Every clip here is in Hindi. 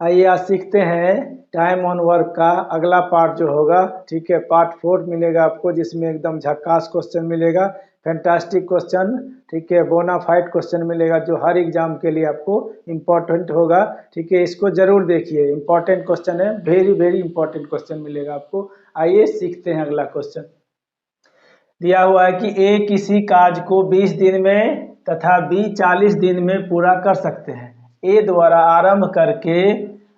आइए आज सीखते हैं टाइम ऑन वर्क का अगला पार्ट जो होगा। ठीक है, पार्ट 4 मिलेगा आपको, जिसमें एकदम झक्कास क्वेश्चन मिलेगा, फैंटास्टिक क्वेश्चन। ठीक है, बोनाफाइड क्वेश्चन मिलेगा जो हर एग्जाम के लिए आपको इम्पोर्टेंट होगा। ठीक है, इसको जरूर देखिए, इम्पोर्टेंट क्वेश्चन है, वेरी वेरी इंपॉर्टेंट क्वेश्चन मिलेगा आपको। आइए सीखते हैं अगला क्वेश्चन। दिया हुआ है कि ए किसी कार्य को 20 दिन में तथा बी 40 दिन में पूरा कर सकते हैं। ए द्वारा आरंभ करके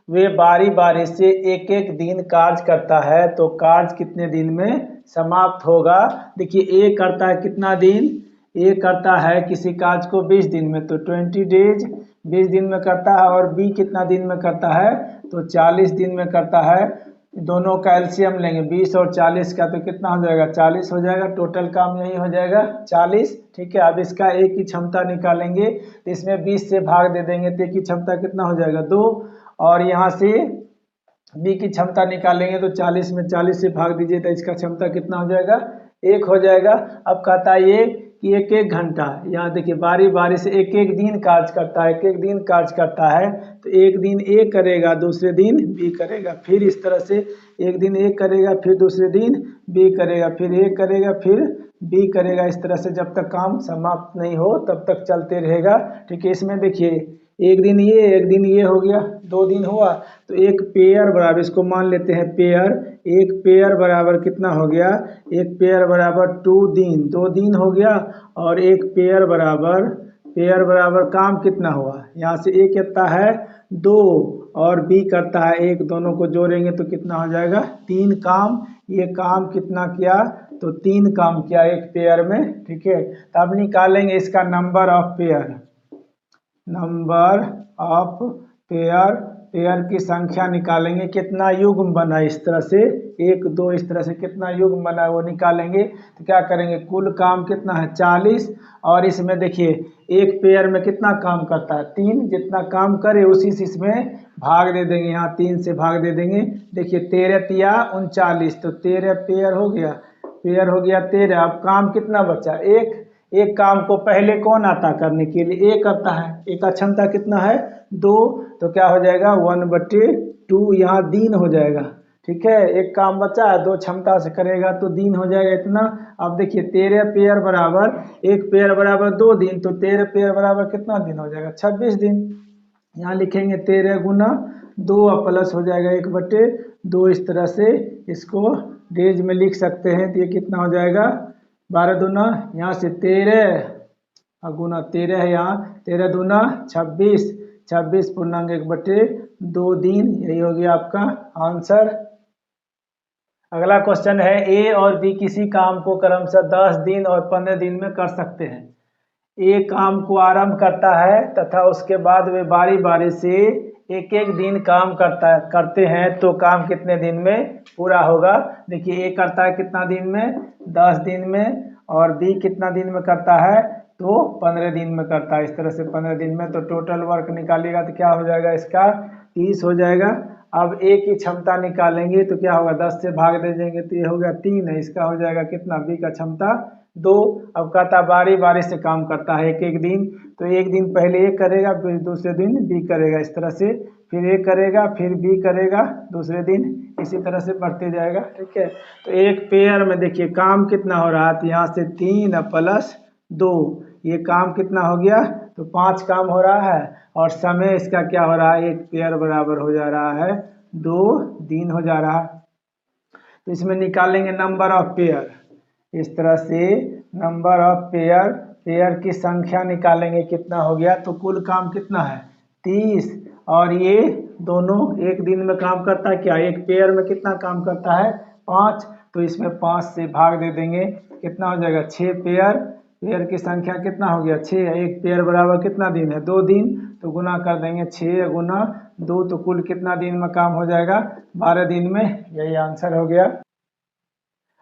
वे बारी बारी से एक एक दिन कार्य करता है, तो कार्य कितने दिन में समाप्त होगा। देखिए, ए करता है कितना दिन, ए करता है किसी कार्य को 20 दिन में, तो 20 डेज 20 दिन में करता है। और बी कितना दिन में करता है, तो 40 दिन में करता है। दोनों का एलसीएम लेंगे 20 और 40 का, तो कितना हो जाएगा, 40 हो जाएगा। टोटल काम यही हो जाएगा 40। ठीक है, अब इसका ए की क्षमता निकालेंगे, तो इसमें 20 से भाग दे देंगे, तो ए की क्षमता कितना हो जाएगा, 2। और यहाँ से बी की क्षमता निकालेंगे, तो 40 में 40 से भाग दीजिए, तो इसका क्षमता कितना हो जाएगा, 1 हो जाएगा। अब कहता है ये कि एक एक घंटा, यहाँ देखिए बारी बारी से एक एक दिन कार्य करता है, एक एक दिन कार्य करता है, तो एक दिन ए करेगा, दूसरे दिन बी करेगा, फिर इस तरह से एक दिन ए करेगा, फिर दूसरे दिन बी करेगा, फिर ए करेगा, फिर बी करेगा। इस तरह से जब तक काम समाप्त नहीं हो तब तक चलते रहेगा। ठीक है, इसमें देखिए एक दिन ये हो गया, 2 दिन हुआ, तो एक पेयर बराबर, इसको मान लेते हैं पेयर, एक पेयर बराबर कितना हो गया, एक पेयर बराबर 2 दिन, 2 दिन हो गया। और एक पेयर बराबर काम कितना हुआ, यहाँ से ए कितना है 2 और बी करता है 1, दोनों को जोड़ेंगे तो कितना हो जाएगा, 3 काम। ये काम कितना किया, तो 3 काम किया एक पेयर में। ठीक है, तो अब निकालेंगे इसका number of pair, number of pair, pair की संख्या निकालेंगे, कितना युग्म बना, इस तरह से 1 2 इस तरह से कितना युग्म बना वो निकालेंगे। तो क्या करेंगे, कुल काम कितना है 40, और इसमें देखिए एक पेयर में कितना काम करता है 3, जितना काम करे उसी से इसमें भाग दे देंगे, यहाँ 3 से भाग दे देंगे। देखिए 13 तिया 39, तो 13 पेयर हो गया, 13। अब काम कितना बचा, एक काम को पहले कौन आता करने के लिए, ए करता है, ए का क्षमता कितना है 2, तो क्या हो जाएगा 1/2, यहाँ दिन हो जाएगा। ठीक है, एक काम बचा है, 2 क्षमता से करेगा तो दिन हो जाएगा इतना। अब देखिए 13 पेयर बराबर, एक पेयर बराबर 2 दिन, तो 13 पेयर बराबर कितना दिन हो जाएगा, 26 दिन। यहाँ लिखेंगे 13 गुना 2 प्लस हो जाएगा 1/2, इस तरह से इसको डेज में लिख सकते हैं। तो ये कितना हो जाएगा 12 दूना, यहाँ से 13 गुना 13 है, यहाँ 13 दूना 26, 26 पूर्णांक 1/2 दिन, यही हो गया आपका आंसर। अगला क्वेश्चन है, ए और बी किसी काम को क्रमशः 10 दिन और 15 दिन में कर सकते हैं। ए काम को आरंभ करता है तथा उसके बाद वे बारी बारी से एक एक दिन काम करते हैं, तो काम कितने दिन में पूरा होगा। देखिए ए करता है कितना दिन में, 10 दिन में, और बी कितना दिन में करता है, तो 15 दिन में करता है। इस तरह से 15 दिन में, तो टोटल वर्क निकालिएगा तो क्या हो जाएगा, इसका 30 हो जाएगा। अब ए की क्षमता निकालेंगे तो क्या होगा, 10 से भाग दे देंगे तो ये हो गया 3 है, इसका हो जाएगा कितना, बी का क्षमता 2। अब कहता बारी बारी से काम करता है एक एक दिन, तो एक दिन पहले ए करेगा, फिर दूसरे दिन बी करेगा, इस तरह से फिर ए करेगा, फिर बी करेगा दूसरे दिन, इसी तरह से बढ़ते जाएगा। ठीक है, तो एक पेयर में देखिए काम कितना हो रहा है, तो यहाँ से 3 + 2, ये काम कितना हो गया, तो 5 काम हो रहा है। और समय इसका क्या हो रहा है, एक पेयर बराबर हो जा रहा है 2 दिन हो जा रहा है। तो इसमें निकालेंगे नंबर ऑफ पेयर, इस तरह से नंबर ऑफ पेयर, पेयर की संख्या निकालेंगे कितना हो गया, तो कुल काम कितना है 30, और ये दोनों एक दिन में काम करता है क्या, एक पेयर में कितना काम करता है 5, तो इसमें 5 से भाग दे देंगे, कितना हो जाएगा 6 पेयर, पेयर की संख्या कितना हो गया 6, एक पेयर बराबर कितना दिन है 2 दिन, तो गुना कर देंगे 6 गुना 2, तो कुल कितना दिन में काम हो जाएगा 12 दिन में, यही आंसर हो गया।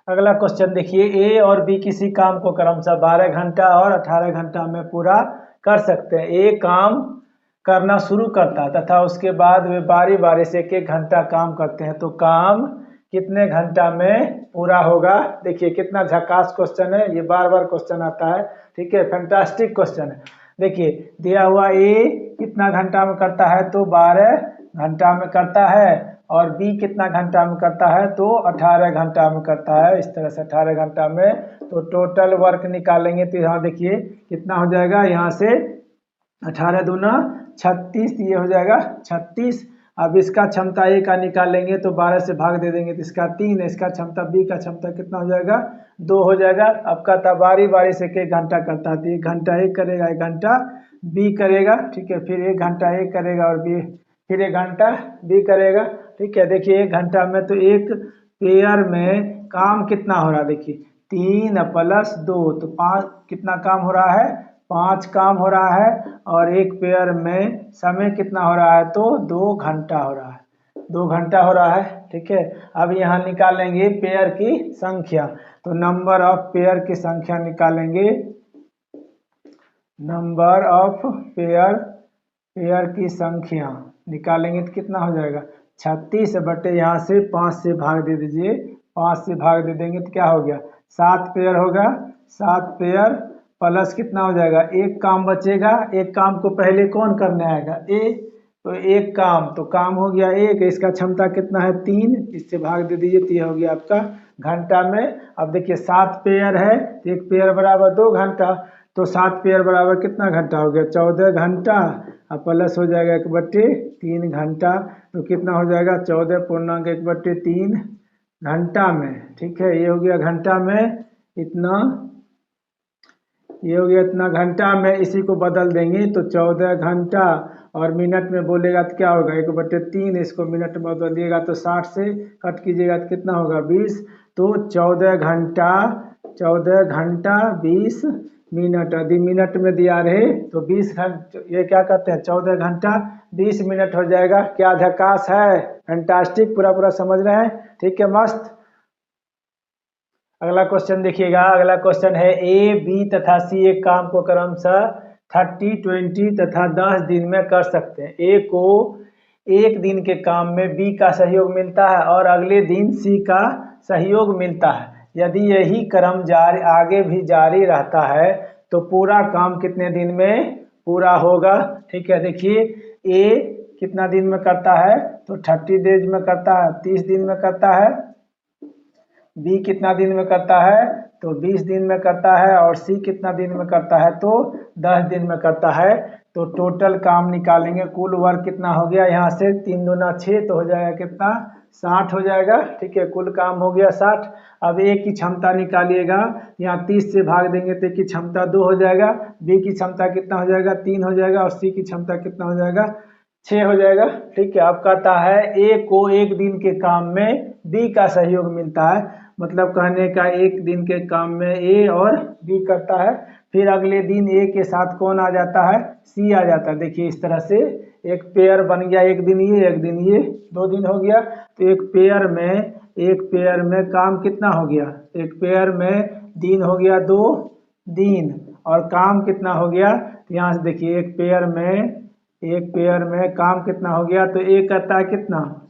अगला क्वेश्चन देखिए, ए और बी किसी काम को क्रमशः 12 घंटा और 18 घंटा में पूरा कर सकते हैं। ए काम करना शुरू करता है तथा उसके बाद वे बारी बारी से एक एक घंटा काम करते हैं, तो काम कितने घंटा में पूरा होगा। देखिए कितना झकास क्वेश्चन है, ये बार बार क्वेश्चन आता है। ठीक है, फैंटास्टिक क्वेश्चन है। देखिए दिया हुआ ए कितना घंटा में करता है, तो 12 घंटा में करता है और बी कितना घंटा में करता है, तो 18 घंटा में करता है। इस तरह से 18 घंटा में तो टोटल वर्क निकालेंगे तो यहाँ देखिए कितना हो जाएगा, यहाँ से 18 दूना 36, ये हो जाएगा 36। अब इसका क्षमता ए का निकालेंगे तो 12 से भाग दे देंगे तो इसका 3, इसका क्षमता बी का क्षमता कितना हो जाएगा, 2 हो जाएगा। अब कहता बारी बारी से एक घंटा करता है तो 1 घंटा ए करेगा, 1 घंटा बी करेगा, ठीक है। फिर 1 घंटा ए करेगा और बी फिर 1 घंटा बी करेगा, ठीक है। देखिए 1 घंटा में तो एक पेयर में काम कितना हो रहा है, देखिए 3 + 2 तो 5, कितना काम हो रहा है, 5 काम हो रहा है। और एक पेयर में समय कितना हो रहा है, तो 2 घंटा हो रहा है, 2 घंटा हो रहा है, ठीक है। अब यहाँ निकालेंगे पेयर की संख्या, तो नंबर ऑफ पेयर की संख्या निकालेंगे। नंबर ऑफ पेयर की संख्या निकालेंगे तो कितना हो जाएगा, 36 बटे यहाँ से 5 से भाग दे दीजिए, 5 से भाग दे देंगे तो क्या हो गया, 7 पेयर होगा। 7 पेयर प्लस कितना हो जाएगा, एक काम बचेगा, एक काम को पहले कौन करने आएगा, ए, तो एक काम, तो काम हो गया एक, इसका क्षमता कितना है 3, इससे भाग दे दीजिए तो ये हो गया आपका घंटा में। अब देखिए 7 पेयर है तो एक पेयर बराबर 2 घंटा, तो 7 पेयर बराबर कितना घंटा हो गया, 14 घंटा। अब प्लस हो जाएगा 1/3 घंटा, तो कितना हो जाएगा 14.1/3 घंटा में, ठीक है। ये हो गया घंटा में इतना, ये हो गया इतना घंटा में। इसी को बदल देंगे तो 14 घंटा, और मिनट में बोलेगा तो क्या होगा 1/3, इसको मिनट में बदलिएगा तो 60 से कट कीजिएगा तो कितना होगा 20, तो 14 घंटा 20 मिनट। यदि मिनट में दिया रहे तो 20 घंटे, ये क्या कहते हैं 14 घंटा 20 मिनट हो जाएगा। क्या झकास है, फैंटास्टिक, पूरा पूरा समझ रहे हैं, ठीक है, मस्त। अगला क्वेश्चन देखिएगा। अगला क्वेश्चन है ए, बी तथा सी एक काम को क्रमशः 30, 20 तथा 10 दिन में कर सकते हैं। ए को एक दिन के काम में बी का सहयोग मिलता है और अगले दिन सी का सहयोग मिलता है। यदि यही क्रम जारी आगे भी जारी रहता है तो पूरा काम कितने दिन में पूरा होगा, ठीक है। देखिए ए कितना दिन में करता है, तो 30 डेज में करता है, 30 दिन में करता है। बी कितना दिन में करता है, तो 20 दिन में करता है। और सी कितना दिन में करता है, तो 10 दिन में करता है। तो टोटल काम निकालेंगे, कुल वर्क कितना हो गया, यहाँ से 3 दूना 6, तो हो जाएगा कितना 60 हो जाएगा, ठीक है। कुल काम हो गया 60। अब ए की क्षमता निकालिएगा, यहाँ 30 से भाग देंगे तो ए की क्षमता 2 हो जाएगा, बी की क्षमता कितना हो जाएगा 3 हो जाएगा, और सी की क्षमता कितना हो जाएगा 6 हो जाएगा, ठीक है। अब कहता है ए को एक दिन के काम में बी का सहयोग मिलता है, मतलब कहने का एक दिन के काम में ए और बी करता है, फिर अगले दिन ए के साथ कौन आ जाता है, सी आ जाता है। देखिए इस तरह से एक पेयर बन गया, एक दिन ये एक दिन ये, 2 दिन हो गया। तो एक पेयर में काम कितना हो गया, एक पेयर में दिन हो गया 2 दिन, और काम कितना हो गया, तो यहाँ से देखिए एक पेयर में काम कितना हो गया, तो ए करता है कितना,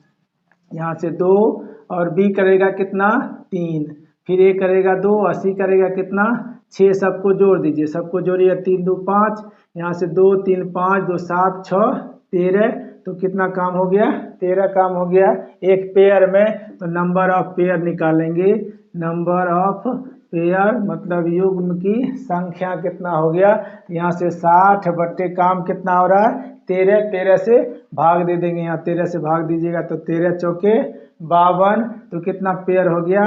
यहाँ से 2, और बी करेगा कितना 3, फिर ए करेगा 2, और सी करेगा कितना 6। सबको जोड़ दीजिए, सबको जोड़िए, 3 2 5, यहाँ से 2 3 5 2 7 6 13, तो कितना काम हो गया 13 काम हो गया एक पेयर में। तो नंबर ऑफ पेयर निकालेंगे, नंबर ऑफ पेयर मतलब युग्म की संख्या कितना हो गया, यहाँ से 60 बट्टे काम कितना हो रहा है 13, 13 से भाग दे देंगे, यहाँ 13 से भाग दीजिएगा तो 13 चौके 52, तो कितना पेयर हो गया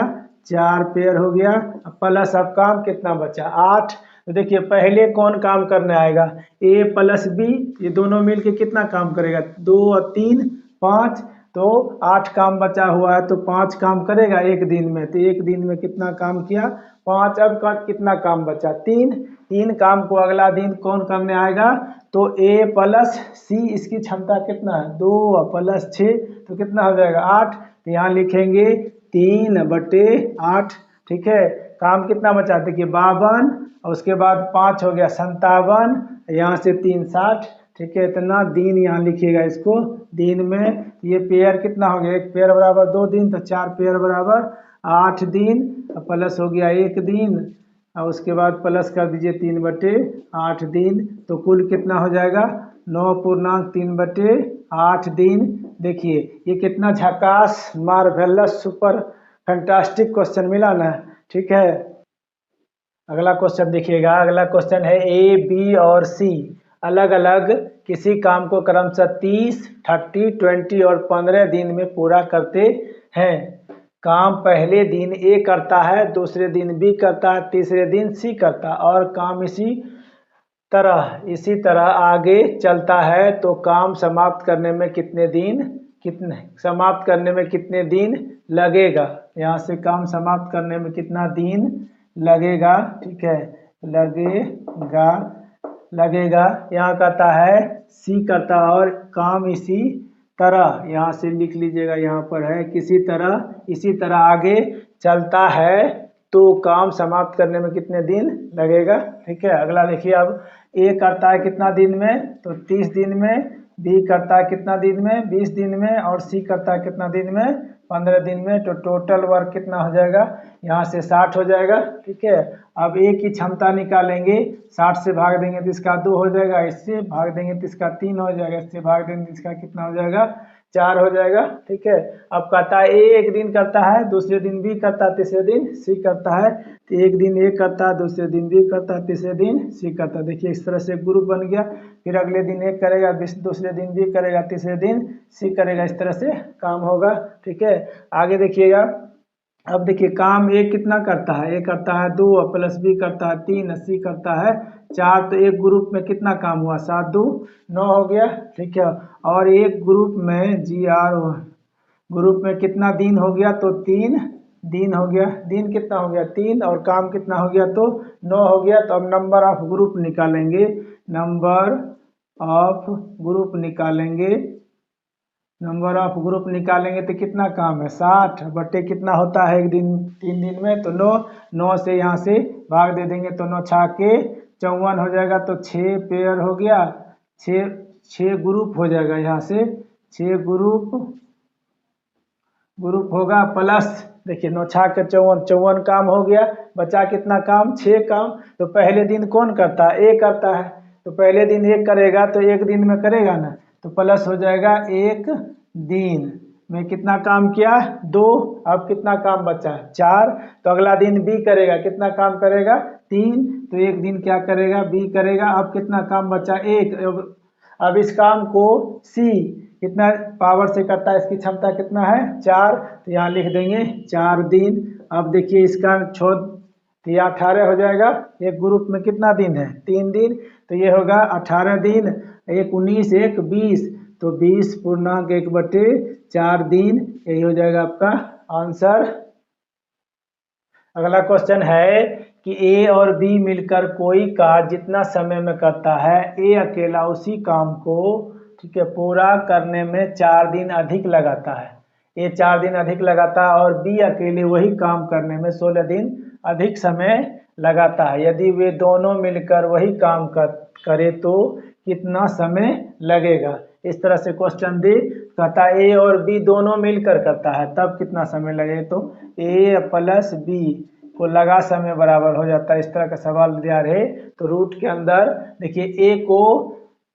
4 पेयर हो गया। प्लस अब काम कितना बचा 8। तो देखिए पहले कौन काम करने आएगा, ए प्लस बी, ये दोनों मिलके कितना काम करेगा 2 और 3 5, तो 8 काम बचा हुआ है, तो 5 काम करेगा एक दिन में, तो एक दिन में कितना काम किया 5। अब कितना काम बचा 3 काम को अगला दिन कौन करने आएगा, तो ए प्लस सी, इसकी क्षमता कितना है 2 प्लस 6, तो कितना हो जाएगा 8। तो यहाँ लिखेंगे 3/8, ठीक है। काम कितना बचा, देखिए 52, और उसके बाद 5 हो गया 57, यहाँ से 3 60, ठीक है। इतना दिन यहाँ लिखिएगा, इसको दिन में ये पेयर कितना हो गया, एक पेयर बराबर 2 दिन, तो 4 पेयर बराबर 8 दिन, प्लस हो गया 1 दिन, और उसके बाद प्लस कर दीजिए 3/8 दिन, तो कुल कितना हो जाएगा 9.3/8 दिन, देखिए ये कितना झकास मार्वेलस सुपर फैंटास्टिक क्वेश्चन मिला ना। ठीक है, अगला क्वेश्चन देखिएगा। अगला क्वेश्चन है ए, बी और सी अलग अलग किसी काम को क्रमशः 30, 30, 20 और 15 दिन में पूरा करते हैं। काम पहले दिन ए करता है, दूसरे दिन बी करता है, तीसरे दिन सी करता है और काम इसी तरह आगे चलता है तो काम समाप्त करने में कितने दिन लगेगा। यहाँ से काम समाप्त करने में कितना दिन लगेगा। ठीक है, लगेगा यहाँ कहता है सी करता और काम इसी तरह, यहाँ से लिख लीजिएगा, यहाँ पर है इसी तरह आगे चलता है तो काम समाप्त करने में कितने दिन लगेगा। ठीक है, अगला देखिए। अब ए करता है कितना दिन में, तो 30 दिन में, बी करता है कितना दिन में, 20 दिन में और सी करता है कितना दिन में, 15 दिन में। तो टोटल वर्क कितना हो जाएगा, यहाँ से 60 हो जाएगा। ठीक है, अब ए की क्षमता निकालेंगे, 60 से भाग देंगे तो इसका 2 हो जाएगा, इससे भाग देंगे तो इसका 3 हो जाएगा, इससे भाग देंगे तो इसका कितना हो जाएगा, 4 हो जाएगा। ठीक है, अब कहता है ए एक दिन करता है, दूसरे दिन बी करता है, तीसरे दिन सी करता है। तो एक दिन ए करता है, दूसरे दिन बी करता है, तीसरे दिन सी करता है। देखिए इस तरह से ग्रुप बन गया। फिर अगले दिन ए करेगा, दूसरे दिन बी करेगा, तीसरे दिन सी करेगा, इस तरह से काम होगा। ठीक है, आगे देखिएगा। अब देखिए काम ए कितना करता है, ए करता है 2 प्लस बी करता है 3, सी करता है 4। तो एक ग्रुप में कितना काम हुआ, 7 2 9 हो गया। ठीक है, और एक ग्रुप में ग्रुप में कितना दिन हो गया, तो 3 दिन हो गया। दिन कितना हो गया, 3, और काम कितना हो गया, तो 9 हो गया। तो अब नंबर ऑफ ग्रुप निकालेंगे, नंबर ऑफ ग्रुप निकालेंगे तो कितना काम है, 60 बटे कितना होता है एक दिन 3 दिन में, तो 9 से यहाँ से भाग दे देंगे तो 9 छाके 54 हो जाएगा। तो 6 पेयर हो गया, 6 ग्रुप हो जाएगा, यहाँ से 6 ग्रुप होगा। प्लस देखिए 9 छाके 54 काम हो गया, बचा कितना काम, 6 काम। तो पहले दिन कौन करता है, ए करता है, तो पहले दिन एक करेगा तो एक दिन में करेगा ना, तो प्लस हो जाएगा एक दिन में कितना काम किया, 2। अब कितना काम बचा, 4। तो अगला दिन बी करेगा, कितना काम करेगा, 3। तो एक दिन क्या करेगा, बी करेगा। अब कितना काम बचा, 1। अब इस काम को सी कितना पावर से करता है, इसकी क्षमता कितना है, 4। तो यहाँ लिख देंगे 4 दिन। अब देखिए इसका 6 तो ये 18 हो जाएगा। एक ग्रुप में कितना दिन है, 3 दिन। तो ये होगा 18 दिन, 1 19 1 20। तो 20 पूर्णांक 1/4 दिन, यही हो जाएगा आपका आंसर। अगला क्वेश्चन है कि ए और बी मिलकर कोई कार्य जितना समय में करता है, ए अकेला उसी काम को, ठीक है, पूरा करने में 4 दिन अधिक लगाता है। ए 4 दिन अधिक लगाता है और बी अकेले वही काम करने में 16 दिन अधिक समय लगाता है। यदि वे दोनों मिलकर वही काम करे तो कितना समय लगेगा। इस तरह से क्वेश्चन दे, कहता है ए और बी दोनों मिलकर करता है तब कितना समय लगेगा, तो ए प्लस बी को लगा समय बराबर हो जाता है। इस तरह का सवाल दिया रहे तो रूट के अंदर देखिए ए को,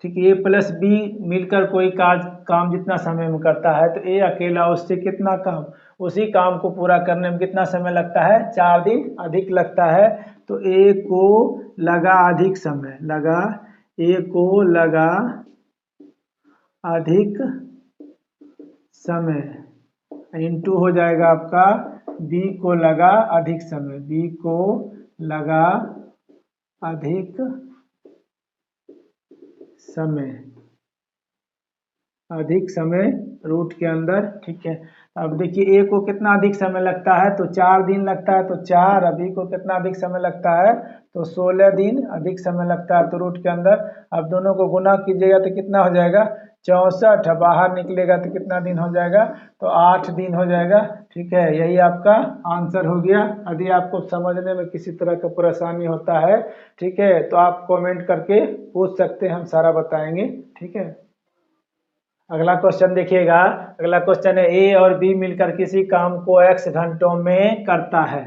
ठीक है, ए प्लस बी मिलकर कोई काम जितना समय में करता है, तो ए अकेला उससे कितना काम, उसी काम को पूरा करने में कितना समय लगता है, 4 दिन अधिक लगता है। तो ए को लगा अधिक समय, अधिक समय इंटू हो जाएगा आपका बी को लगा अधिक समय, बी को लगा अधिक समय रूट के अंदर। ठीक है, अब देखिए ए को कितना अधिक समय लगता है, तो 4 दिन लगता है, तो 4। अभी को कितना अधिक समय लगता है, तो 16 दिन अधिक समय लगता है, तो रूट के अंदर। अब दोनों को गुना कीजिएगा तो कितना हो जाएगा, 64। बाहर निकलेगा तो कितना दिन हो जाएगा, तो 8 दिन हो जाएगा। ठीक है, यही आपका आंसर हो गया। यदि आपको समझने में किसी तरह का परेशानी होता है, ठीक है, तो आप कमेंट करके पूछ सकते हैं, हम सारा बताएंगे। ठीक है, अगला क्वेश्चन देखिएगा। अगला क्वेश्चन है ए और बी मिलकर किसी काम को x घंटों में करता है,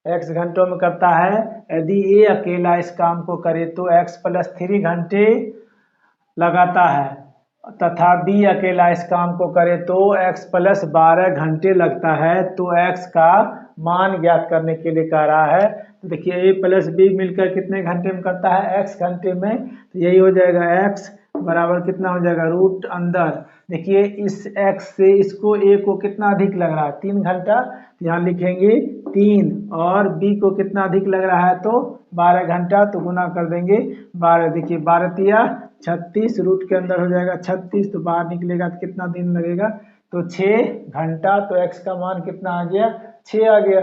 x घंटों में करता है। यदि ए अकेला इस काम को करे तो x + 3 घंटे लगाता है। तथा बी अकेला इस काम को करे तो x प्लस 12 घंटे लगता है। तो x का मान ज्ञात करने के लिए कह रहा है। तो देखिए a प्लस बी मिलकर कितने घंटे में करता है, x घंटे में। तो यही हो जाएगा x बराबर कितना हो जाएगा, रूट अंदर। देखिए इस x से इसको a को कितना अधिक लग रहा है, 3 घंटा। तो यहाँ लिखेंगे 3, और b को कितना अधिक लग रहा है तो 12 घंटा। तो गुना कर देंगे 12। देखिए 12 तिया 36, रूट के अंदर हो जाएगा 36, तो बाहर निकलेगा तो कितना दिन लगेगा, तो 6 घंटा। तो x का मान कितना आ गया, 6 आ गया।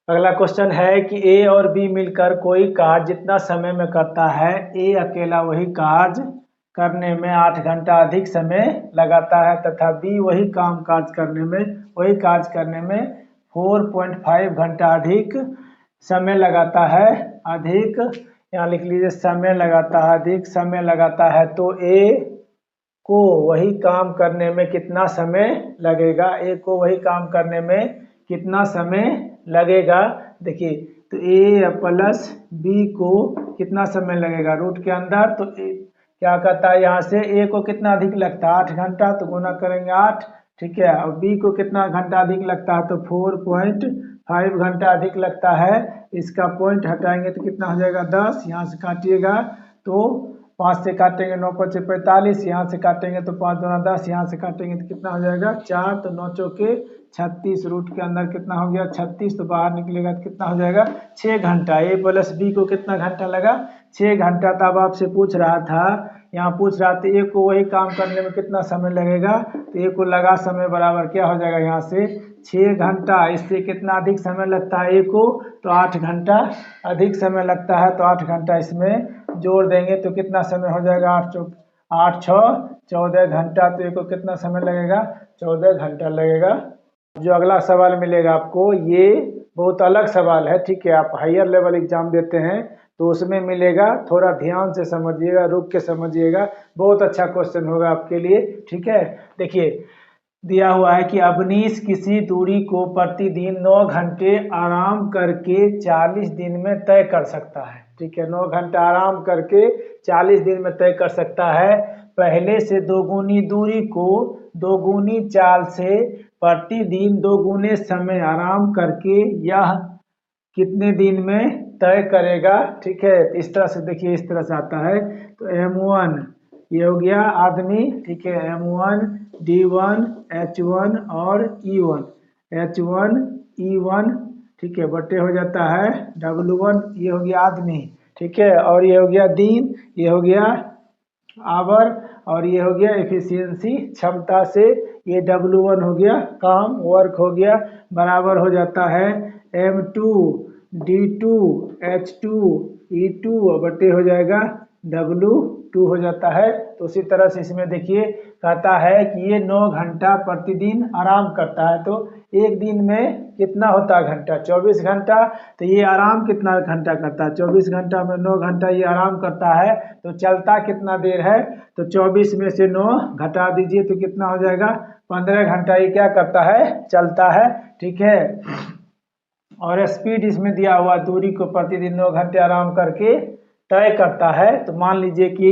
अगला क्वेश्चन है कि ए और बी मिलकर कोई कार्य जितना समय में करता है, ए अकेला वही कार्य करने में 8 घंटा अधिक समय लगाता है तथा बी वही कार्य करने में 4.5 घंटा अधिक समय लगाता है। अधिक यहाँ लिख लीजिए, समय लगाता है। तो ए को वही काम करने में कितना समय लगेगा, देखिए तो ए प्लस बी को कितना समय लगेगा, रूट के अंदर। तो क्या कहता है, यहाँ से ए को कितना अधिक लगता है, 8 घंटा। तो गुना करेंगे 8, ठीक है। और बी को कितना घंटा अधिक लगता है, तो 4.5 घंटा अधिक लगता है। इसका पॉइंट हटाएंगे तो कितना हो जाएगा, 10। यहाँ से काटिएगा तो 5 से काटेंगे 9 5 45, यहाँ से काटेंगे तो 5 दूना 10, यहाँ से काटेंगे तो कितना हो जाएगा 4, तो 9 चौके 36, रूट के अंदर कितना हो गया 36, तो बाहर निकलेगा तो कितना हो जाएगा 6 घंटा। ए प्लस बी को कितना घंटा लगा, 6 घंटा। तब आपसे पूछ रहा था, यहाँ पूछ रहा था ए को वही काम करने में कितना समय लगेगा, तो ए को लगा समय बराबर क्या हो जाएगा, यहाँ से 6 घंटा। इससे कितना अधिक समय लगता है ए को, तो 8 घंटा अधिक समय लगता है। तो 8 घंटा इसमें जोड़ देंगे तो कितना समय हो जाएगा, 8 6 14 घंटा। तो ए को कितना समय लगेगा, 14 घंटा लगेगा। जो अगला सवाल मिलेगा आपको, ये बहुत अलग सवाल है, ठीक है। आप हायर लेवल एग्जाम देते हैं तो उसमें मिलेगा, थोड़ा ध्यान से समझिएगा, रुक के समझिएगा, बहुत अच्छा क्वेश्चन होगा आपके लिए, ठीक है। देखिए दिया हुआ है कि अवनीश किसी दूरी को प्रतिदिन 9 घंटे आराम करके 40 दिन में तय कर सकता है, ठीक है। 9 घंटा आराम करके 40 दिन में तय कर सकता है। पहले से दोगुनी दूरी को दोगुनी चाल से प्रतिदिन दोगुने समय आराम करके यह कितने दिन में तय करेगा, ठीक है। इस तरह से देखिए, इस तरह से आता है। तो M1 ये हो गया आदमी, ठीक है। M1 D1 H1 और E1, H1 E1, ठीक है, बटे हो जाता है W1, ये हो गया आदमी, ठीक है। और ये हो गया दिन, ये हो गया आवर, और ये हो गया एफिशिएंसी, क्षमता से। ये W1 हो गया काम, वर्क हो गया, बराबर हो जाता है M2 D2 H2 E2 बटे हो जाएगा W2 हो जाता है। तो उसी तरह से इसमें देखिए कहता है कि ये 9 घंटा प्रतिदिन आराम करता है। तो एक दिन में कितना होता है घंटा, 24 घंटा। तो ये आराम कितना घंटा करता है, 24 घंटा में 9 घंटा ये आराम करता है। तो चलता कितना देर है, तो 24 में से 9 घटा दीजिए तो कितना हो जाएगा, 15 घंटा ये क्या करता है, चलता है, ठीक है। और स्पीड इसमें दिया हुआ, दूरी को प्रतिदिन 9 घंटे आराम करके तय करता है। तो मान लीजिए कि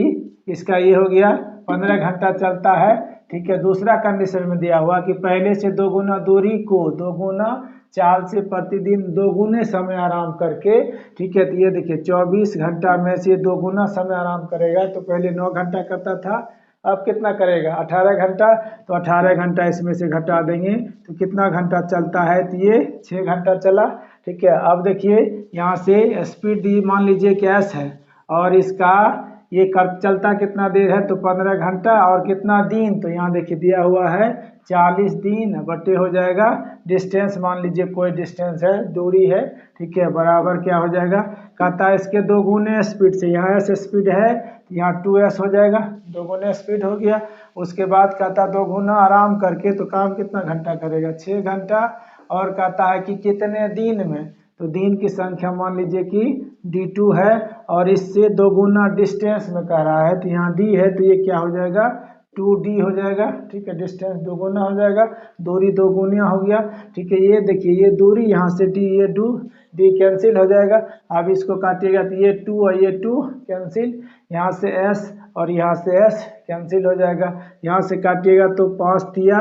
इसका ये हो गया 15 घंटा चलता है, ठीक है। दूसरा कंडीशन में दिया हुआ कि पहले से दोगुना दूरी को दोगुना चाल से प्रतिदिन दोगुने समय आराम करके, ठीक है। तो ये देखिए 24 घंटा में से दोगुना समय आराम करेगा। तो पहले 9 घंटा करता था, अब कितना करेगा, 18 घंटा। तो 18 घंटा इसमें से घटा देंगे तो कितना घंटा चलता है, तो ये 6 घंटा चला, ठीक है। अब देखिए यहाँ से स्पीड दी मान लीजिए कि S है, और इसका ये चलता कितना देर है, तो 15 घंटा। और कितना दिन, तो यहाँ देखिए दिया हुआ है 40 दिन, बटे हो जाएगा डिस्टेंस, मान लीजिए कोई डिस्टेंस है, दूरी है, ठीक है, बराबर क्या हो जाएगा, कहता है इसके दोगुने स्पीड से। यहाँ S स्पीड है, यहाँ 2S हो जाएगा, दोगुने स्पीड हो गया। उसके बाद कहता दोगुना आराम करके, तो काम कितना घंटा करेगा, 6 घंटा। और कहता है कि कितने दिन में, तो दिन की संख्या मान लीजिए कि D2 है, और इससे दोगुना डिस्टेंस में कह रहा है। तो यहाँ D है, तो ये क्या हो जाएगा, 2D हो जाएगा, ठीक है। डिस्टेंस दोगुना हो जाएगा, दूरी दोगुना हो गया, ठीक है। ये देखिए ये दूरी, यहाँ से D, ये D कैंसिल हो जाएगा। अब इसको काटिएगा तो ये 2 और ये 2 कैंसिल, यहाँ से S और यहाँ से s कैंसिल हो जाएगा। यहाँ से काटिएगा तो 5 तिया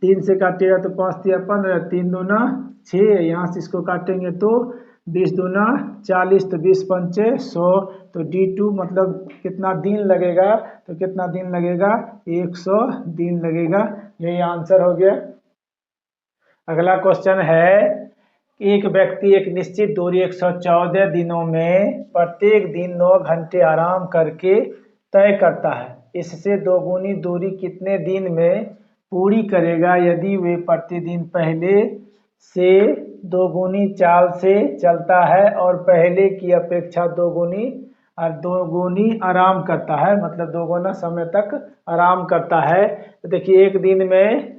3 से काटिएगा तो 5 तिया 15, 3 दूना 6, यहाँ से इसको काटेंगे तो 20 दूना 40, तो 20 पंचे 100, तो D2 मतलब कितना दिन लगेगा, तो कितना दिन लगेगा 100 दिन लगेगा। यही आंसर हो गया। अगला क्वेश्चन है, एक व्यक्ति एक निश्चित दूरी 114 दिनों में प्रत्येक दिन 9 घंटे आराम करके तय करता है। इससे दोगुनी दूरी कितने दिन में पूरी करेगा यदि वे प्रतिदिन पहले से दोगुनी चाल से चलता है और पहले की अपेक्षा दोगुनी आराम करता है, मतलब दोगुना समय तक आराम करता है। तो देखिए एक दिन में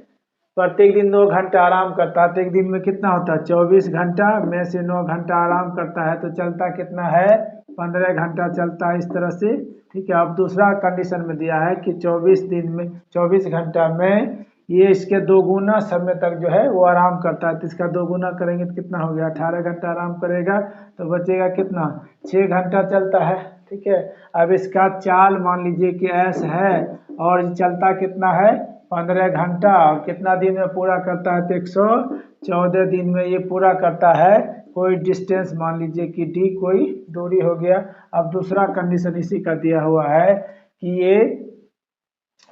प्रत्येक दिन 9 घंटा आराम करता है तो एक दिन में कितना होता है 24 घंटा में से 9 घंटा आराम करता है तो चलता कितना है 15 घंटा चलता है इस तरह से। ठीक है, अब दूसरा कंडीशन में दिया है कि 24 घंटा में ये इसके दोगुना समय तक जो है वो आराम करता है, तो इसका दोगुना करेंगे तो कितना हो गया 18 घंटा आराम करेगा, तो बचेगा कितना 6 घंटा चलता है। ठीक है, अब इसका चाल मान लीजिए कि ऐस है और चलता कितना है 15 घंटा, और कितना दिन में पूरा करता है तो 114 दिन में ये पूरा करता है। कोई डिस्टेंस मान लीजिए कि d कोई दूरी हो गया। अब दूसरा कंडीशन इसी का दिया हुआ है कि ये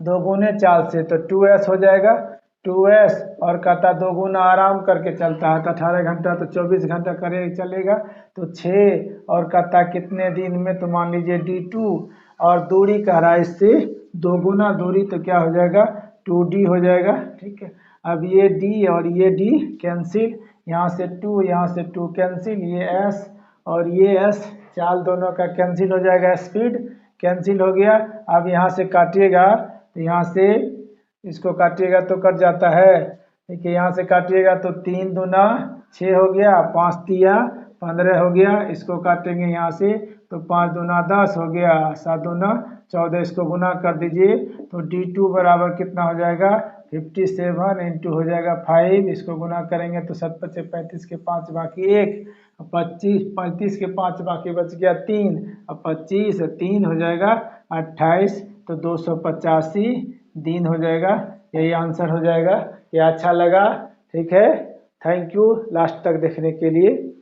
दोगुने चाल से, तो 2s हो जाएगा 2s, और कहता दोगुना आराम करके चलता है तो 18 घंटा, तो 24 घंटा करे चलेगा तो 6, और कहता कितने दिन में, तो मान लीजिए D2, और दूरी कह रहा है इससे दोगुना दूरी, तो क्या हो जाएगा 2d हो जाएगा। ठीक है, अब ये d और ये d कैंसिल, यहाँ से 2 यहाँ से 2 कैंसिल, ये s और ये s चाल दोनों का कैंसिल हो जाएगा, स्पीड कैंसिल हो गया। अब यहाँ से काटिएगा तो यहाँ से इसको काटिएगा तो कट जाता है। ठीक है, यहाँ से काटिएगा तो 3 दूना 6 हो गया, 5 तिया 15 हो गया, इसको काटेंगे यहाँ से तो 5 दूना 10 हो गया, 7 दूना 14, इसको गुना कर दीजिए तो D2 बराबर कितना हो जाएगा 57 इंटू हो जाएगा 5, इसको गुना करेंगे तो 7 पचे 35 के 5 बाकी 1, 35 के 5 बाकी बच गया 3, अब 25 3 हो जाएगा 28, तो 285 दिन हो जाएगा। यही आंसर हो जाएगा। ये अच्छा लगा? ठीक है, थैंक यू लास्ट तक देखने के लिए।